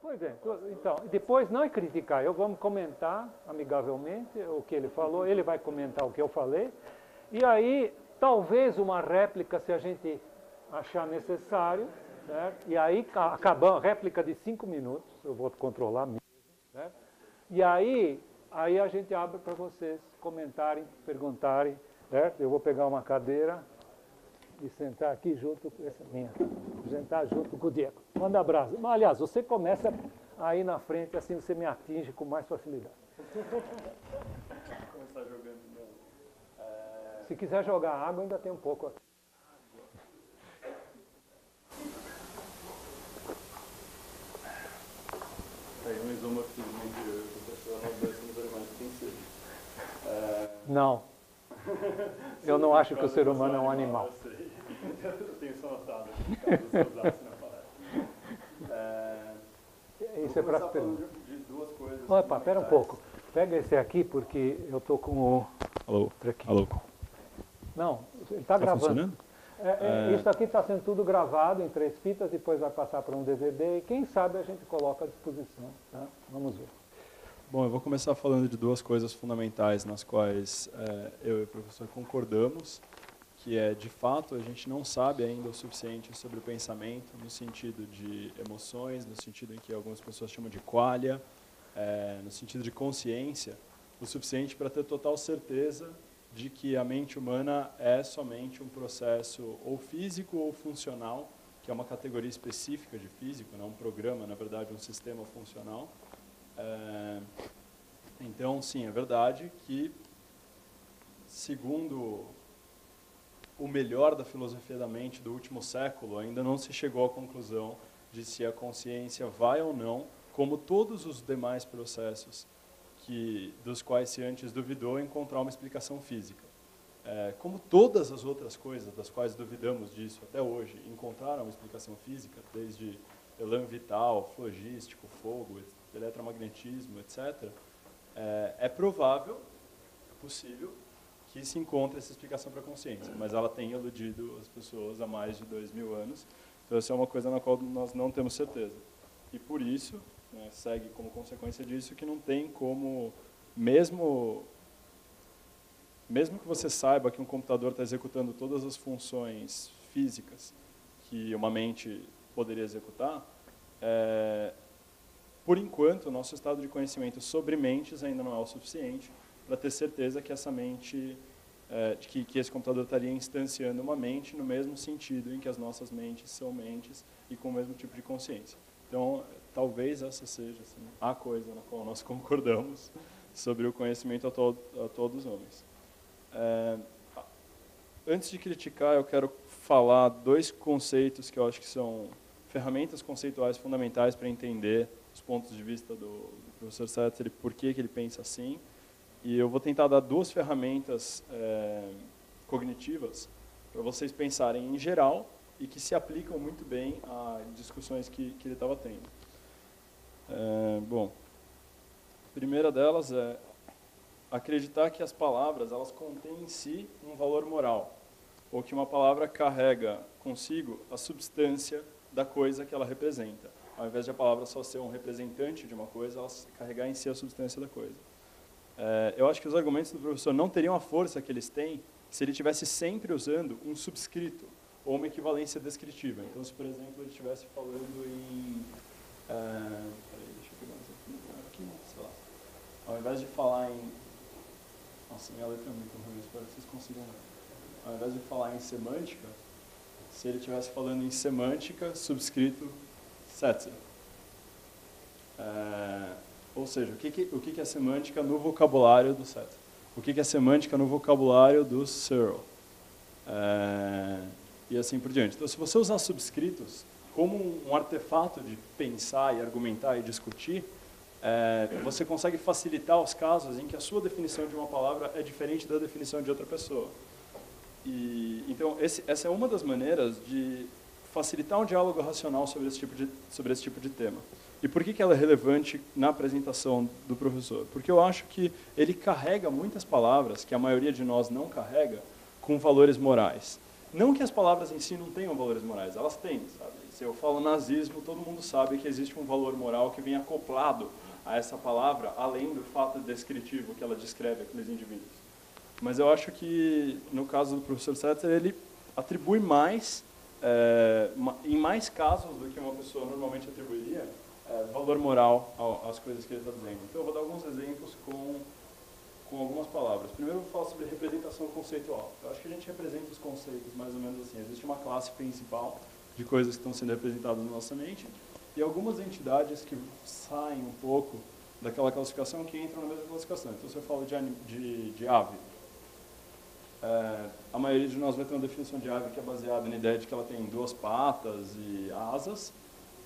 Pois é, então, depois não é criticar, vamos comentar amigavelmente o que ele falou, ele vai comentar o que eu falei, e aí talvez uma réplica se a gente achar necessário, certo? E aí acabamos, réplica de 5 minutos, eu vou controlar mesmo, certo? E aí a gente abre para vocês comentarem, perguntarem, certo? Eu vou pegar uma cadeira e sentar aqui junto com essa minha, sentar junto com o Diego. Manda abraço. Aliás, você começa aí na frente, assim você me atinge com mais facilidade. Começar jogando não. Se quiser jogar água, ainda tem um pouco aqui. Tem um isomorfismo entre nós dois somos animais que tem sede. Não. Eu não acho que o ser humano é um animal. Eu sei. Eu tenho isso anotado aqui, caso você usasse na palestra. Isso é para falando de duas coisas. Opa, espera um pouco. Pega esse aqui, porque eu estou com o... Alô? Aqui. Alô? Não, ele está gravando. Funcionando? Isso aqui está sendo tudo gravado em 3 fitas, depois vai passar para um DVD e quem sabe a gente coloca à disposição. Tá? Vamos ver. Bom, eu vou começar falando de duas coisas fundamentais nas quais eu e o professor concordamos, que é, de fato, a gente não sabe ainda o suficiente sobre o pensamento, no sentido de emoções, no sentido em que algumas pessoas chamam de qualia, no sentido de consciência, o suficiente para ter total certeza de que a mente humana é somente um processo ou físico ou funcional, que é uma categoria específica de físico, não um programa, na verdade, um sistema funcional. Então, sim, é verdade que, segundo o melhor da filosofia da mente do último século, ainda não se chegou à conclusão de se a consciência vai ou não, como todos os demais processos dos quais se antes duvidou, encontrar uma explicação física. Como todas as outras coisas das quais duvidamos disso até hoje, encontraram uma explicação física, desde elan vital, flogístico, fogo, eletromagnetismo, etc., é provável, é possível, que se encontre essa explicação para a consciência, mas ela tem iludido as pessoas há mais de 2000 anos, então essa é uma coisa na qual nós não temos certeza. E por isso, segue como consequência disso que não tem como, mesmo que você saiba que um computador está executando todas as funções físicas que uma mente poderia executar, por enquanto, o nosso estado de conhecimento sobre mentes ainda não é o suficiente para ter certeza que essa mente, que esse computador estaria instanciando uma mente no mesmo sentido em que as nossas mentes são mentes e com o mesmo tipo de consciência. Então, talvez essa seja assim, a coisa na qual nós concordamos sobre o conhecimento atual dos homens. Antes de criticar, eu quero falar 2 conceitos que eu acho que são ferramentas conceituais fundamentais para entender os pontos de vista do professor Setzer e por que ele pensa assim. E eu vou tentar dar 2 ferramentas cognitivas para vocês pensarem em geral e que se aplicam muito bem a discussões que ele estava tendo. Bom, a primeira delas é acreditar que as palavras elas contêm em si um valor moral, ou que uma palavra carrega consigo a substância da coisa que ela representa. Ao invés de a palavra só ser um representante de uma coisa, ela carregar em si a substância da coisa. Eu acho que os argumentos do professor não teriam a força que eles têm se ele estivesse sempre usando um subscrito ou uma equivalência descritiva. Então, se, por exemplo, ele estivesse falando em... deixa eu pegar aqui, sei lá. Ao invés de falar em... Nossa, minha letra é muito ruim, espero que vocês consigam ver. Ao invés de falar em semântica, se ele estivesse falando em semântica, subscrito Setzer. Ou seja, o que é semântica no vocabulário do Setzer? O que é semântica no vocabulário do Searle? E assim por diante. Então, se você usar subscritos como um artefato de pensar e argumentar e discutir, você consegue facilitar os casos em que a sua definição de uma palavra é diferente da definição de outra pessoa. Então, essa é uma das maneiras de facilitar um diálogo racional sobre esse tipo de tema. E por que ela é relevante na apresentação do professor? Porque eu acho que ele carrega muitas palavras, que a maioria de nós não carrega, com valores morais. Não que as palavras em si não tenham valores morais, elas têm, sabe? Se eu falo nazismo, todo mundo sabe que existe um valor moral que vem acoplado a essa palavra, além do fato descritivo que ela descreve aqueles indivíduos. Mas eu acho que, no caso do professor Setzer, ele atribui mais, em mais casos do que uma pessoa normalmente atribuiria, valor moral às coisas que ele está dizendo. Então eu vou dar alguns exemplos com algumas palavras. Primeiro eu vou falar sobre representação conceitual. Eu acho que a gente representa os conceitos mais ou menos assim. Existe uma classe principal de coisas que estão sendo representadas na nossa mente e algumas entidades que saem um pouco daquela classificação que entram na mesma classificação. Então, se eu falo de ave, a maioria de nós vai ter uma definição de ave que é baseada na ideia de que ela tem 2 patas e asas,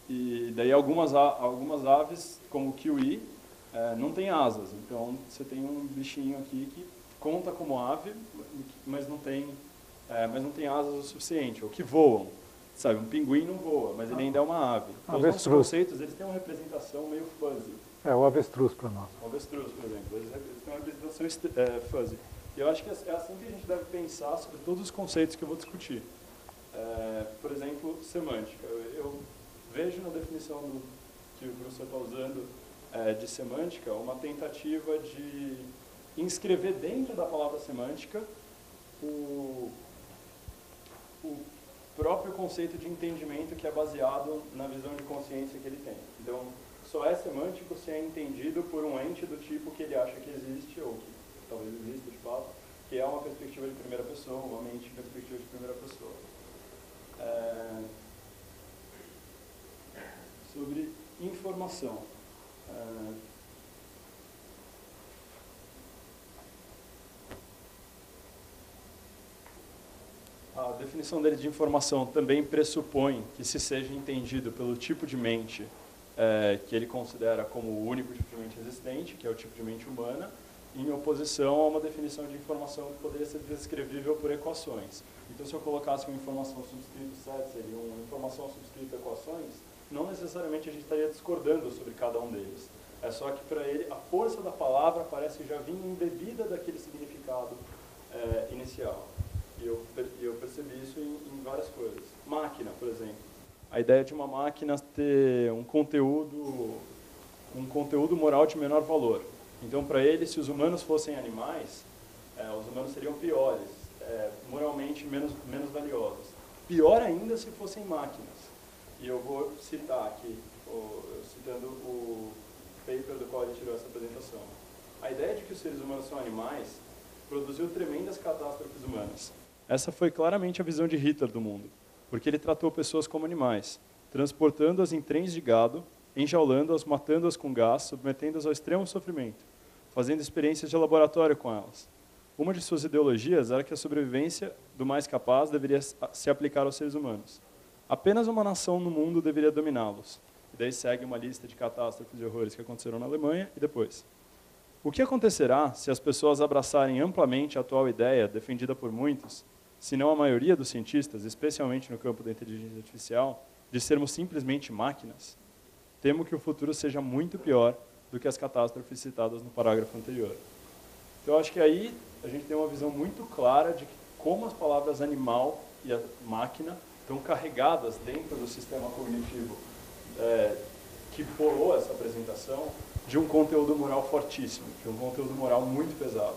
e daí algumas aves, como o kiwi, não tem asas. Então, você tem um bichinho aqui que conta como ave, mas não tem asas o suficiente, ou que voam. Sabe, um pinguim não voa, mas ele ainda é uma ave. Então, os nossos conceitos, eles têm uma representação meio fuzzy. O avestruz para nós. O avestruz, por exemplo. Eles têm uma representação fuzzy. E eu acho que é assim que a gente deve pensar sobre todos os conceitos que eu vou discutir. Por exemplo, semântica. Eu vejo na definição que o professor está usando de semântica uma tentativa de inscrever dentro da palavra semântica o próprio conceito de entendimento que é baseado na visão de consciência que ele tem. Então, só é semântico se é entendido por um ente do tipo que ele acha que existe, ou que talvez exista de fato, que é uma perspectiva de primeira pessoa, uma mente de perspectiva de primeira pessoa. Sobre informação. A definição dele de informação também pressupõe que se seja entendido pelo tipo de mente que ele considera como o único tipo de mente existente, que é o tipo de mente humana, em oposição a uma definição de informação que poderia ser descrevível por equações. Então, se eu colocasse uma informação subscrita set e uma informação subscrita equações, não necessariamente a gente estaria discordando sobre cada um deles. É só que, para ele, a força da palavra parece já vir embebida daquele significado inicial. E eu percebi isso em várias coisas. Máquina, por exemplo. A ideia de uma máquina ter um conteúdo moral de menor valor. Então, para ele, se os humanos fossem animais, os humanos seriam piores, moralmente menos valiosos. Pior ainda se fossem máquinas. E eu vou citar aqui, citando o paper do qual ele tirou essa apresentação. A ideia de que os seres humanos são animais produziu tremendas catástrofes humanas. Essa foi claramente a visão de Hitler do mundo, porque ele tratou pessoas como animais, transportando-as em trens de gado, enjaulando-as, matando-as com gás, submetendo-as ao extremo sofrimento, fazendo experiências de laboratório com elas. Uma de suas ideologias era que a sobrevivência do mais capaz deveria se aplicar aos seres humanos. Apenas uma nação no mundo deveria dominá-los. E daí segue uma lista de catástrofes e horrores que aconteceram na Alemanha e depois. O que acontecerá se as pessoas abraçarem amplamente a atual ideia, defendida por muitos, se não a maioria dos cientistas, especialmente no campo da inteligência artificial, de sermos simplesmente máquinas? Temo que o futuro seja muito pior do que as catástrofes citadas no parágrafo anterior. Então, eu acho que aí a gente tem uma visão muito clara de como as palavras animal e a máquina estão carregadas dentro do sistema cognitivo que bolou essa apresentação de um conteúdo moral fortíssimo, de um conteúdo moral muito pesado.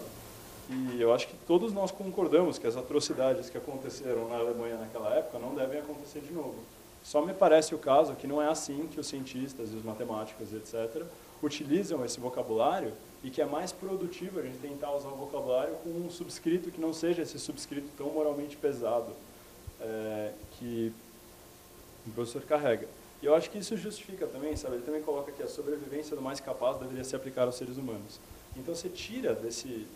E eu acho que todos nós concordamos que as atrocidades que aconteceram na Alemanha naquela época não devem acontecer de novo. Só me parece o caso que não é assim que os cientistas e os matemáticos, etc., utilizam esse vocabulário e que é mais produtivo a gente tentar usar o vocabulário com um subscrito que não seja esse subscrito tão moralmente pesado que o professor carrega. E eu acho que isso justifica também, sabe? Ele também coloca que a sobrevivência do mais capaz deveria se aplicar aos seres humanos. Então você tira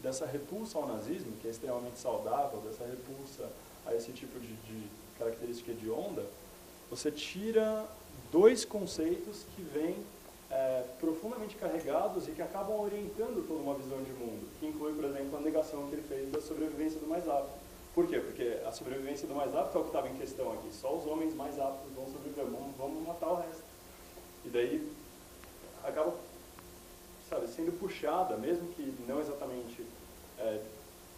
dessa repulsa ao nazismo, que é extremamente saudável, dessa repulsa a esse tipo de característica hedionda, você tira 2 conceitos que vêm profundamente carregados e que acabam orientando toda uma visão de mundo, que inclui, por exemplo, a negação que ele fez da sobrevivência do mais apto. Por quê? Porque a sobrevivência do mais apto é o que estava em questão aqui. Só os homens mais aptos vão sobreviver, vamos matar o resto. E daí acaba, sabe, sendo puxada, mesmo que não exatamente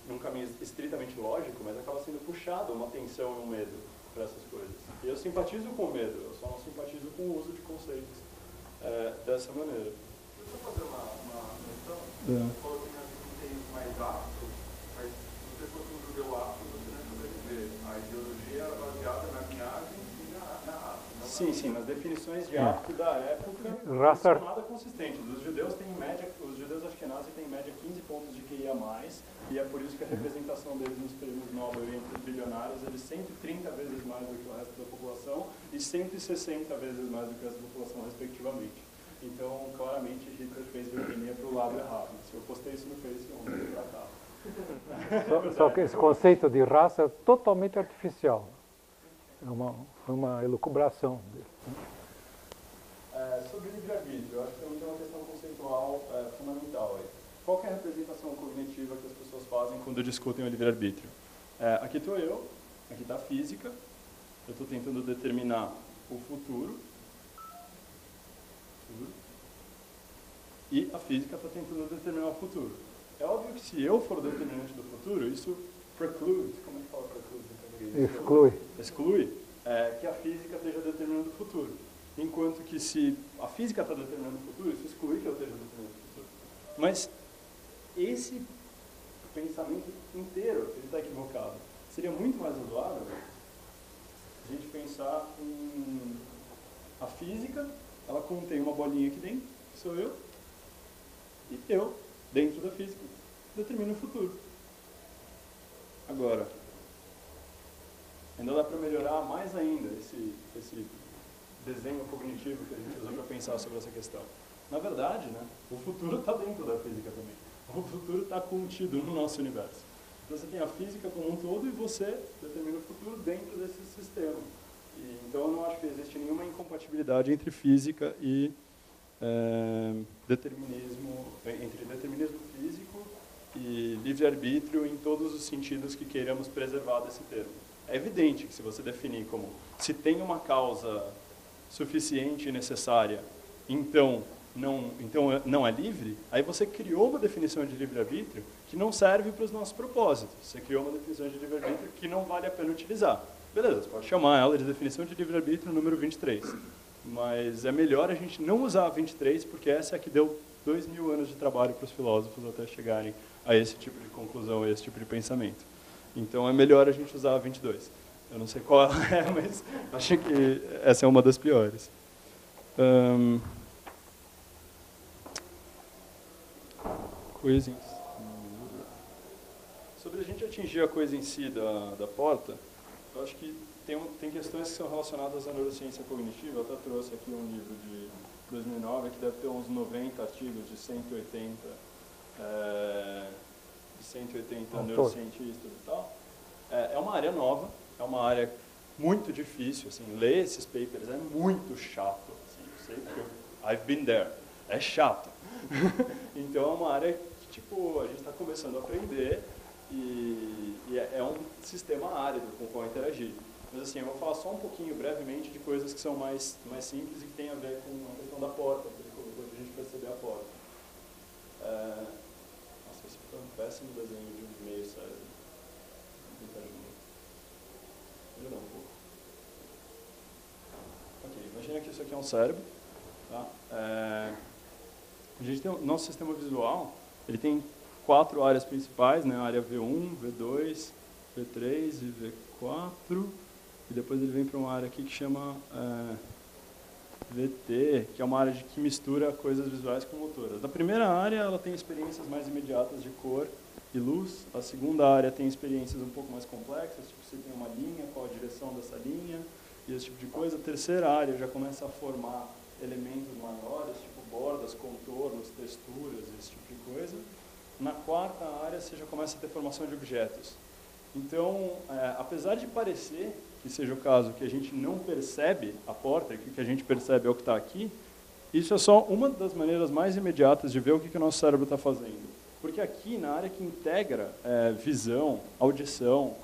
num caminho estritamente lógico, mas acaba sendo puxado uma tensão e um medo para essas coisas. E eu simpatizo com o medo, eu só não simpatizo com o uso de conceitos dessa maneira. Deixa eu fazer uma questão. Você falou que não tem mais apto, mas se você fosse um judeu apto, você não ia sobreviver. A ideologia era baseada na linhagem e na raça. Sim, sim, nas definições de apto da época, Raça... não nada consistente. Os judeus têm em média, os judeus ashkenazes têm em média 15 pontos de QI a mais, e é por isso que a representação deles nos prêmios Nobel e entre os bilionários, eles 130 vezes mais do que o resto da população e 160 vezes mais do que o resto da população, respectivamente. Então, claramente, Hitler fez biotenia para o lado errado. Se eu postei isso no Face, ontem para cá. Só que esse conceito de raça é totalmente artificial. Foi uma elucubração dele. Sobre livre-arbítrio, eu acho que também tem uma questão conceitual fundamental aí. Qual que é a representação cognitiva que as pessoas fazem quando discutem o livre-arbítrio? Aqui estou eu, aqui está a física, eu estou tentando determinar o futuro, e a física está tentando determinar o futuro. É óbvio que se eu for o determinante do futuro, isso preclude, como é que fala preclude em português? Exclui que a física esteja determinando o futuro. Enquanto que se a física está determinando o futuro, isso exclui que eu esteja determinando o futuro. Mas esse pensamento inteiro, ele está equivocado. Seria muito mais razoável a gente pensar em a física, ela contém uma bolinha aqui dentro, que sou eu, e eu, dentro da física, determino o futuro. Agora, ainda dá para melhorar mais ainda esse desenho cognitivo que a gente usou para pensar sobre essa questão. Na verdade, né, o futuro está dentro da física também. O futuro está contido no nosso universo. Então, você tem a física como um todo e você determina o futuro dentro desse sistema. Então, eu não acho que existe nenhuma incompatibilidade entre física e determinismo físico e livre-arbítrio em todos os sentidos que queiramos preservar desse termo. É evidente que se você definir como se tem uma causa suficiente e necessária, então não é livre, aí você criou uma definição de livre-arbítrio que não serve para os nossos propósitos. Você criou uma definição de livre-arbítrio que não vale a pena utilizar. Beleza, você pode chamar ela de definição de livre-arbítrio número 23. Mas é melhor a gente não usar a 23, porque essa é a que deu 2000 anos de trabalho para os filósofos até chegarem a esse tipo de conclusão, a esse tipo de pensamento. Então é melhor a gente usar a 22. Eu não sei qual ela é, mas acho que essa é uma das piores. Coisa sobre a gente atingir a coisa em si da porta, eu acho que tem questões que são relacionadas à neurociência cognitiva. Eu até trouxe aqui um livro de 2009, que deve ter uns 90 artigos de 180 neurocientistas e tal. É uma área nova, é uma área muito difícil, assim, ler esses papers é muito chato, assim, eu sei porque I've been there, é chato. Então é uma área que, tipo, a gente está começando a aprender e é um sistema árido com o qual interagir. Mas assim, eu vou falar só um pouquinho, brevemente, de coisas que são mais simples e que tem a ver com a questão da porta, que ele colocou para a gente perceber a porta. Nossa, esse foi um péssimo desenho de um meio cérebro. Melhorar um pouco. Ok, imagina que isso aqui é um cérebro. Tá? A gente tem o nosso sistema visual, ele tem 4 áreas principais, né? A área V1, V2, V3 e V4. E depois ele vem para uma área aqui que chama VT, que é uma área que mistura coisas visuais com motoras. Na primeira área, ela tem experiências mais imediatas de cor e luz. A segunda área tem experiências um pouco mais complexas, tipo, você tem uma linha, qual a direção dessa linha, e esse tipo de coisa. A terceira área já começa a formar elementos maiores, tipo bordas, contornos, texturas, esse tipo de coisa. Na quarta área, você já começa a ter formação de objetos. Então, apesar de parecer que seja o caso que a gente não percebe a porta, que o que a gente percebe é o que está aqui, isso é só uma das maneiras mais imediatas de ver o que o nosso cérebro está fazendo. Porque aqui, na área que integra visão, audição,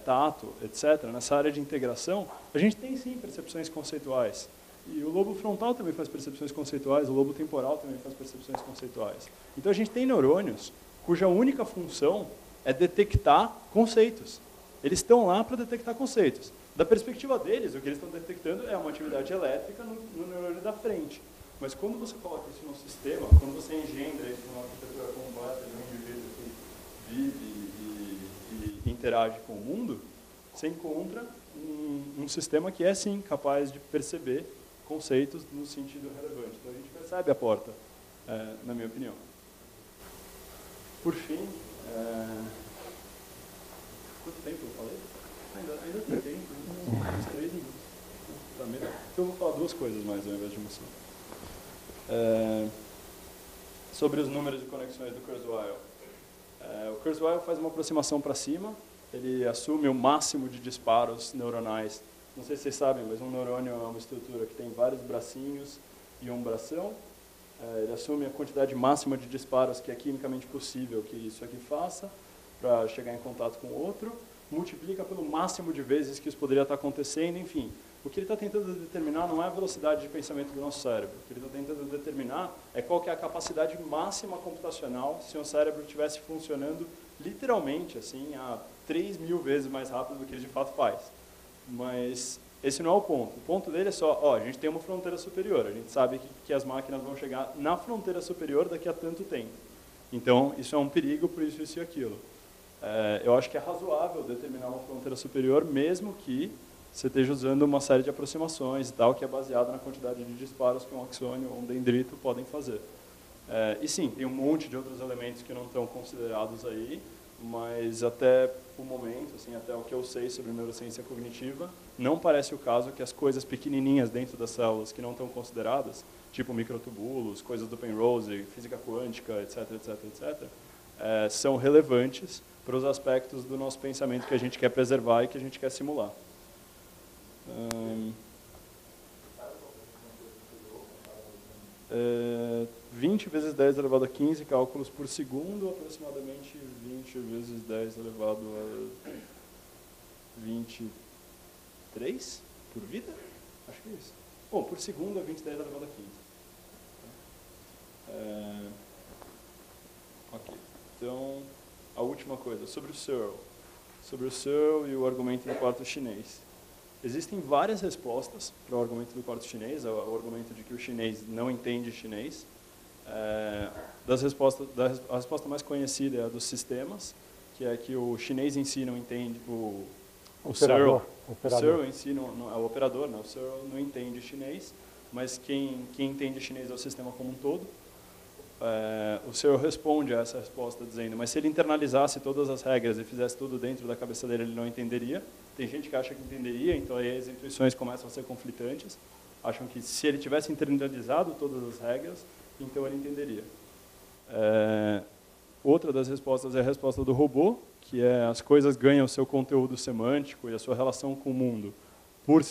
tato, etc., nessa área de integração, a gente tem sim percepções conceituais. E o lobo frontal também faz percepções conceituais, o lobo temporal também faz percepções conceituais. Então a gente tem neurônios cuja única função é detectar conceitos. Eles estão lá para detectar conceitos. Da perspectiva deles, o que eles estão detectando é uma atividade elétrica no neurônio da frente. Mas quando você coloca isso num sistema, quando você engendra isso numa arquitetura completa de um indivíduo que vive e interage com o mundo, você encontra um sistema que é, sim, capaz de perceber conceitos no sentido relevante. Então, a gente percebe a porta, na minha opinião. Por fim, quanto tempo eu falei? Ainda tem tempo, uns 3 minutos. Tá melhor. Então, eu vou falar 2 coisas mais ao invés de uma só. Sobre os números de conexões do Kurzweil. O Kurzweil faz uma aproximação para cima, ele assume o máximo de disparos neuronais. Não sei se vocês sabem, mas um neurônio é uma estrutura que tem vários bracinhos e um bração. Ele assume a quantidade máxima de disparos que é quimicamente possível que isso aqui faça para chegar em contato com o outro, multiplica pelo máximo de vezes que isso poderia estar acontecendo, enfim. O que ele está tentando determinar não é a velocidade de pensamento do nosso cérebro. O que ele está tentando determinar é qual que é a capacidade máxima computacional se um cérebro estivesse funcionando literalmente assim, a 3.000 vezes mais rápido do que ele de fato faz. Mas esse não é o ponto. O ponto dele é só, a gente tem uma fronteira superior. A gente sabe que as máquinas vão chegar na fronteira superior daqui a tanto tempo. Então, isso é um perigo por isso e aquilo. Eu acho que é razoável determinar uma fronteira superior, mesmo que você esteja usando uma série de aproximações e tal, que é baseada na quantidade de disparos que um axônio ou um dendrito podem fazer. E sim, tem um monte de outros elementos que não estão considerados aí, mas até o momento, assim, até o que eu sei sobre neurociência cognitiva, não parece o caso que as coisas pequenininhas dentro das células que não estão consideradas, tipo microtubulos, coisas do Penrose, física quântica, etc., são relevantes para os aspectos do nosso pensamento que a gente quer preservar e que a gente quer simular. 20 vezes 10 elevado a 15 cálculos por segundo, aproximadamente 20 vezes 10 elevado a 23 por vida? Acho que é isso. Bom, por segundo é 20 vezes 10 elevado a 15. Ok. Então, a última coisa, sobre o Searle. Sobre o Searle e o argumento do quarto chinês. Existem várias respostas para o argumento do quarto chinês, o argumento de que o chinês não entende chinês. A resposta mais conhecida é a dos sistemas, que é que o chinês em si não entende, o Searle em si não é o operador, né? O Searle não entende chinês, mas quem entende chinês é o sistema como um todo. O Searle responde a essa resposta dizendo, mas se ele internalizasse todas as regras e fizesse tudo dentro da cabeça dele, ele não entenderia. Tem gente que acha que entenderia, então aí as intuições começam a ser conflitantes. Acham que se ele tivesse internalizado todas as regras, então ele entenderia. Outra das respostas é a resposta do robô, que é as coisas ganham o seu conteúdo semântico e a sua relação com o mundo por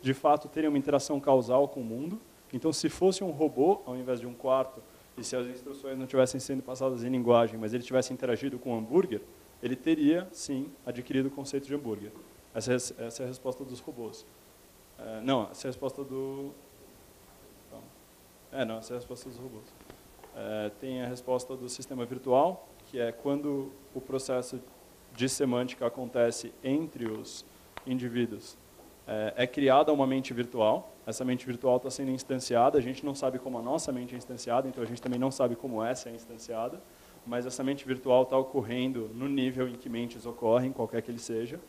de fato terem uma interação causal com o mundo. Então, se fosse um robô, ao invés de um quarto, e se as instruções não estivessem sendo passadas em linguagem, mas ele tivesse interagido com o hambúrguer, ele teria, sim, adquirido o conceito de hambúrguer. Essa é a resposta dos robôs. Não, essa é a resposta do... Não, essa é a resposta dos robôs. Tem a resposta do sistema virtual, que é quando o processo de semântica acontece entre os indivíduos. É criada uma mente virtual. Essa mente virtual está sendo instanciada. A gente não sabe como a nossa mente é instanciada, então a gente também não sabe como essa é instanciada. Mas essa mente virtual está ocorrendo no nível em que mentes ocorrem, qualquer que ele seja.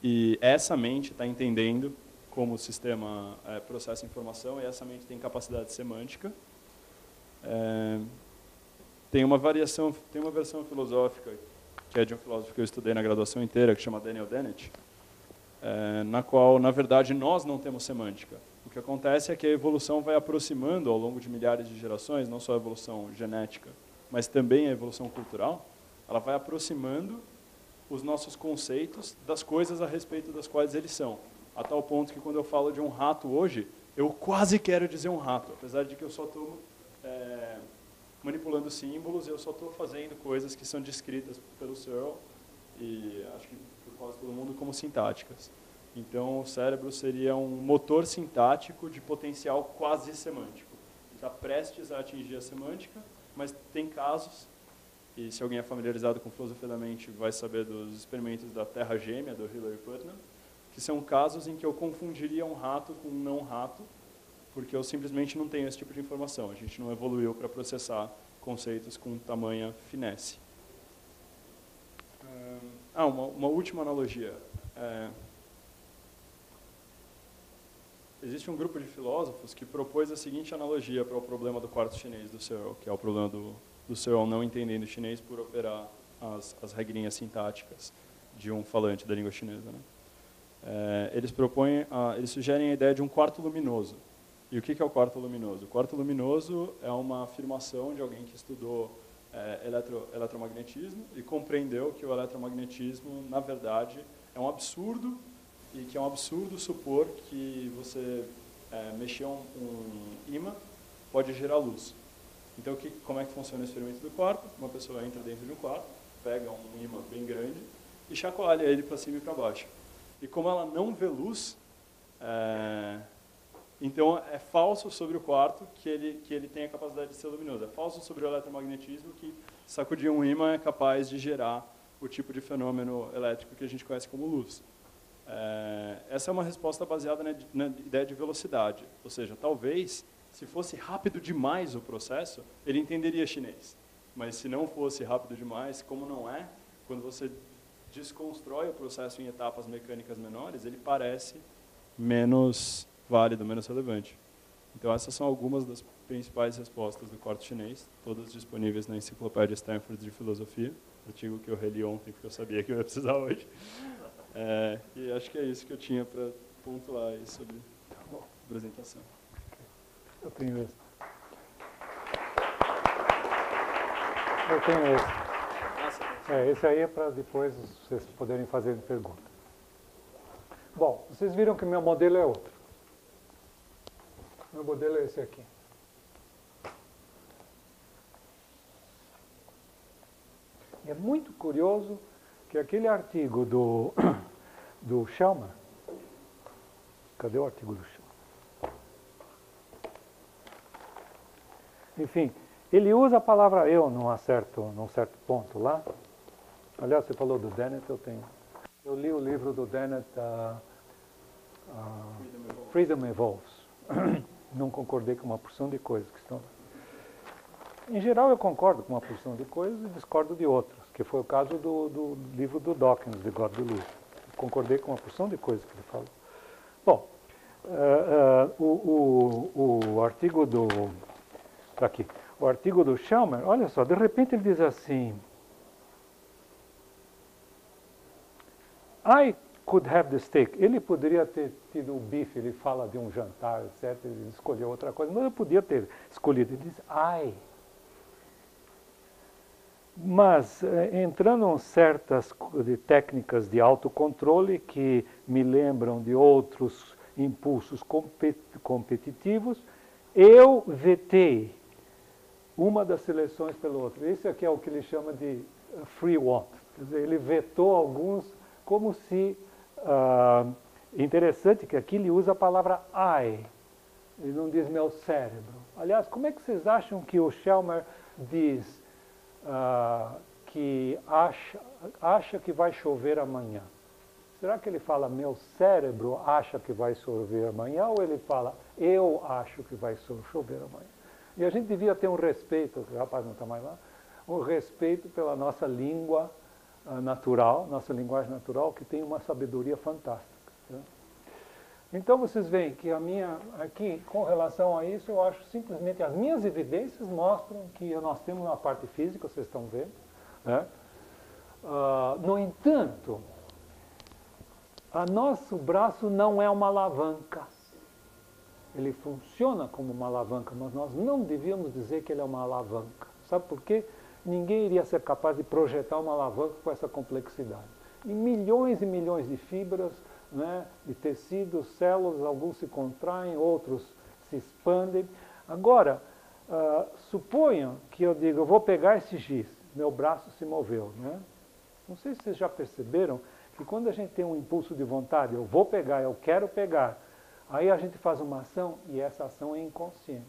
E essa mente está entendendo como o sistema processa informação, e essa mente tem capacidade semântica. Tem uma versão filosófica, que é de um filósofo que eu estudei na graduação inteira, que chama Daniel Dennett, na qual, na verdade, nós não temos semântica. O que acontece é que a evolução vai aproximando, ao longo de milhares de gerações, não só a evolução genética, mas também a evolução cultural, ela vai aproximando os nossos conceitos das coisas a respeito das quais eles são. A tal ponto que, quando eu falo de um rato hoje, eu quase quero dizer um rato, apesar de que eu só estou manipulando símbolos, e eu só estou fazendo coisas que são descritas pelo Searle, e acho que por quase todo mundo, como sintáticas. Então, o cérebro seria um motor sintático de potencial quase semântico. Está prestes a atingir a semântica, mas tem casos E se alguém é familiarizado com filosofia da mente, vai saber dos experimentos da Terra Gêmea, do Hilary Putnam, que são casos em que eu confundiria um rato com um não rato, porque eu simplesmente não tenho esse tipo de informação. A gente não evoluiu para processar conceitos com tamanha finesse. Uma última analogia. Existe um grupo de filósofos que propôs a seguinte analogia para o problema do quarto chinês do Searle, que é o problema do Searle não entendendo chinês por operar as regrinhas sintáticas de um falante da língua chinesa, né? Eles sugerem a ideia de um quarto luminoso. E o que é o quarto luminoso? O quarto luminoso é uma afirmação de alguém que estudou eletromagnetismo e compreendeu que o eletromagnetismo, na verdade, é um absurdo, e que é um absurdo supor que você mexer um ímã pode gerar luz. Então, como é que funciona o experimento do quarto? Uma pessoa entra dentro de um quarto, pega um ímã bem grande e chacoalha ele para cima e para baixo. E como ela não vê luz, então é falso sobre o quarto que ele tem a capacidade de ser luminoso. É falso sobre o eletromagnetismo que sacudir um ímã é capaz de gerar o tipo de fenômeno elétrico que a gente conhece como luz. Essa é uma resposta baseada na ideia de velocidade. Ou seja, talvez, se fosse rápido demais o processo, ele entenderia chinês. Mas se não fosse rápido demais, como não é, quando você desconstrói o processo em etapas mecânicas menores, ele parece menos válido, menos relevante. Então, essas são algumas das principais respostas do quarto chinês, todas disponíveis na Enciclopédia Stanford de Filosofia, artigo que eu reli ontem, porque eu sabia que eu ia precisar hoje. E acho que é isso que eu tinha para pontuar aí sobre a apresentação. Eu tenho esse. Eu tenho esse. Esse aí é para depois vocês poderem fazer pergunta. Bom, vocês viram que meu modelo é outro. Meu modelo é esse aqui. E é muito curioso que aquele artigo do Schellmer, cadê o artigo do Schellmer? Enfim, ele usa a palavra eu num certo ponto lá. Aliás, você falou do Dennett, eu li o livro do Dennett, Freedom Evolves. Não concordei com uma porção de coisas que estão. Em geral, eu concordo com uma porção de coisas e discordo de outras, que foi o caso do livro do Dawkins, de God Delusion. Concordei com uma porção de coisas que ele falou. Bom, o artigo do... Está aqui. O artigo do Schellmer, olha só, de repente ele diz assim... I could have the steak. Ele poderia ter tido o bife, ele fala de um jantar, etc. Ele escolheu outra coisa, mas eu podia ter escolhido. Ele diz, I. Mas, entrando em certas técnicas de autocontrole que me lembram de outros impulsos competitivos, eu vetei uma das seleções pelo outro. Esse aqui é o que ele chama de free want. Quer dizer, ele vetou alguns como se... interessante que aqui ele usa a palavra I. Ele não diz meu cérebro. Aliás, como é que vocês acham que o Schellmer diz que acha que vai chover amanhã? Será que ele fala meu cérebro acha que vai chover amanhã ou ele fala eu acho que vai chover amanhã? E a gente devia ter um respeito, o rapaz não está mais lá, um respeito pela nossa língua natural, nossa linguagem natural, que tem uma sabedoria fantástica. Né? Então vocês veem que aqui, com relação a isso, eu acho simplesmente, as minhas evidências mostram que nós temos uma parte física, vocês estão vendo. Né? No entanto, nosso braço não é uma alavanca. Ele funciona como uma alavanca, mas nós não devíamos dizer que ele é uma alavanca. Sabe por quê? Ninguém iria ser capaz de projetar uma alavanca com essa complexidade. E milhões de fibras, né, de tecidos, células, alguns se contraem, outros se expandem. Agora, suponham que eu diga, eu vou pegar esse giz, meu braço se moveu. Né? Não sei se vocês já perceberam que quando a gente tem um impulso de vontade, eu vou pegar, eu quero pegar, aí a gente faz uma ação e essa ação é inconsciente.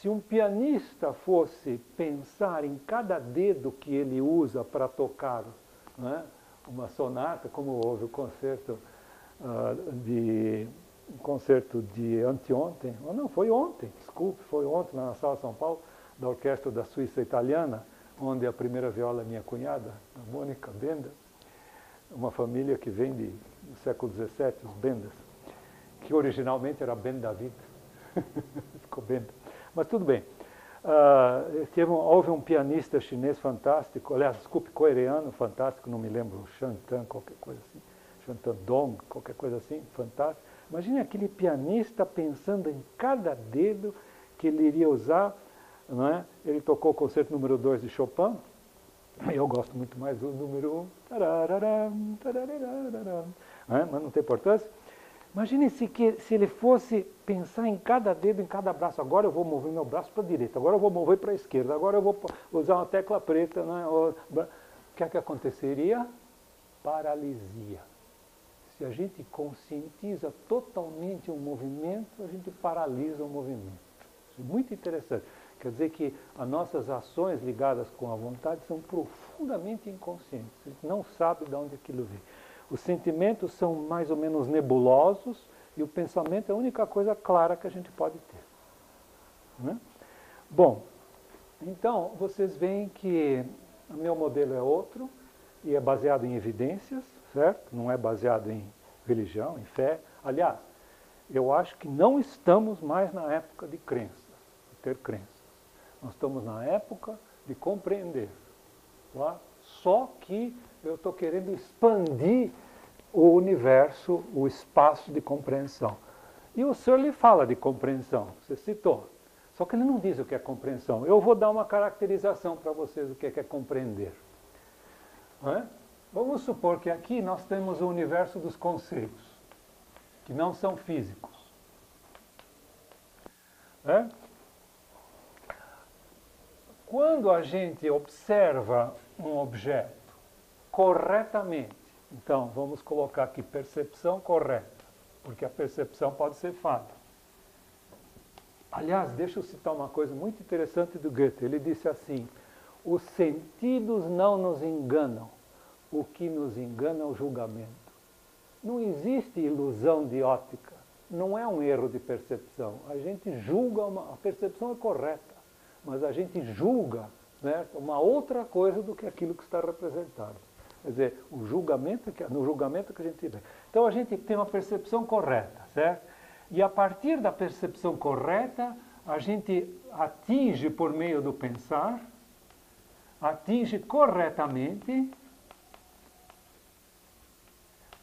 se um pianista fosse pensar em cada dedo que ele usa para tocar, né, uma sonata, como houve o concerto de anteontem, ou não, foi ontem, desculpe, foi ontem na Sala São Paulo, da Orquestra da Suíça Italiana, onde a primeira viola é minha cunhada, a Mônica Benda, uma família que vem do século XVII, os Bendas, que originalmente era Ben David, ficou Benda. Mas tudo bem. Houve um pianista chinês fantástico, aliás, desculpe, coreano fantástico, não me lembro, Shantan, qualquer coisa assim, Shantan Dong, qualquer coisa assim, fantástico. Imagine aquele pianista pensando em cada dedo que ele iria usar, não é? Ele tocou o concerto número 2 de Chopin, eu gosto muito mais do número 1, mas não tem importância. Imagine se ele fosse pensar em cada dedo, em cada braço. Agora eu vou mover meu braço para a direita, agora eu vou mover para a esquerda, agora eu vou usar uma tecla preta. Né? O que é que aconteceria? Paralisia. Se a gente conscientiza totalmente um movimento, a gente paralisa o movimento. Isso é muito interessante. Quer dizer que as nossas ações ligadas com a vontade são profundamente inconscientes. A gente não sabe de onde aquilo vem. Os sentimentos são mais ou menos nebulosos e o pensamento é a única coisa clara que a gente pode ter. Né? Bom, então vocês veem que o meu modelo é outro e é baseado em evidências, certo? Não é baseado em religião, em fé. Aliás, eu acho que não estamos mais na época de crenças, de ter crenças. Nós estamos na época de compreender. Tá? Só que eu estou querendo expandir o universo, o espaço de compreensão. E o Searle fala de compreensão, você citou. Só que ele não diz o que é compreensão. Eu vou dar uma caracterização para vocês do que é compreender. Não é? Vamos supor que aqui nós temos o universo dos conceitos, que não são físicos. É? Quando a gente observa um objeto corretamente, então vamos colocar aqui percepção correta, porque a percepção pode ser falha. Aliás, deixa eu citar uma coisa muito interessante do Goethe. Ele disse assim: os sentidos não nos enganam, o que nos engana é o julgamento. Não existe ilusão de óptica, não é um erro de percepção. A gente julga, a percepção é correta, mas a gente julga, né, uma outra coisa do que aquilo que está representado. Quer dizer, o julgamento, no julgamento que a gente vê. Então a gente tem uma percepção correta, certo? E a partir da percepção correta, a gente atinge por meio do pensar, atinge corretamente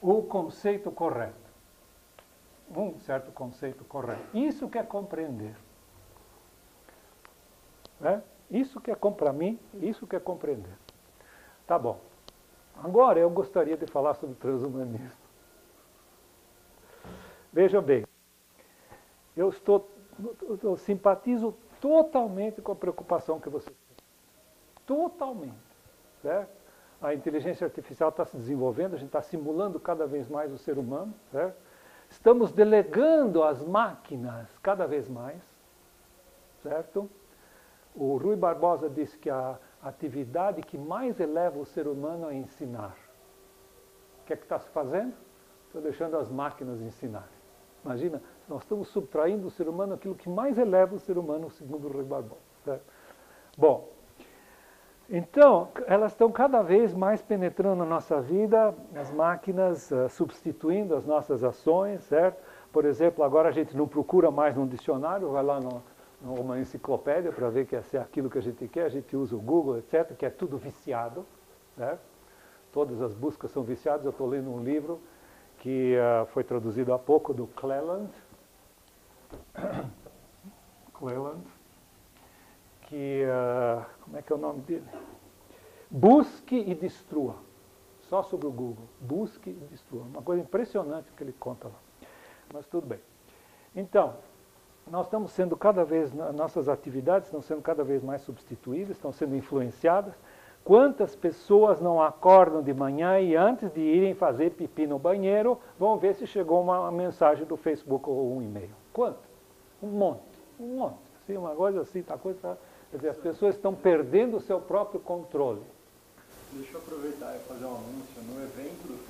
o conceito correto. Um certo conceito correto. Isso que é compreender. Isso que é, para mim, isso que é compreender. Tá bom. Agora eu gostaria de falar sobre transhumanismo. Veja bem, eu simpatizo totalmente com a preocupação que você tem. Totalmente. Certo? A inteligência artificial está se desenvolvendo, a gente está simulando cada vez mais o ser humano. Certo? Estamos delegando às máquinas cada vez mais. Certo? O Rui Barbosa disse que a atividade que mais eleva o ser humano é ensinar. O que é que está se fazendo? Estou deixando as máquinas ensinarem. Imagina, nós estamos subtraindo do ser humano aquilo que mais eleva o ser humano, segundo o Rui Barbosa. Certo? Bom, então, elas estão cada vez mais penetrando na nossa vida, as máquinas substituindo as nossas ações, certo? Por exemplo, agora a gente não procura mais num dicionário, vai lá numa enciclopédia para ver que é aquilo que a gente quer, a gente usa o Google, etc., que é tudo viciado, certo? Todas as buscas são viciadas. Eu estou lendo um livro que foi traduzido há pouco, do Cleland, que, como é que é o nome dele? Busque e Destrua, só sobre o Google, busque e destrua, uma coisa impressionante que ele conta lá, mas tudo bem. Então, nós estamos sendo cada vez, nossas atividades estão sendo cada vez mais substituídas, estão sendo influenciadas. Quantas pessoas não acordam de manhã e antes de irem fazer pipi no banheiro, vão ver se chegou uma mensagem do Facebook ou um e-mail? Quanto? Um monte, assim, uma coisa assim, tá coisa, tá. Quer dizer, as pessoas estão perdendo o seu próprio controle. Deixa eu aproveitar e fazer um anúncio. No evento do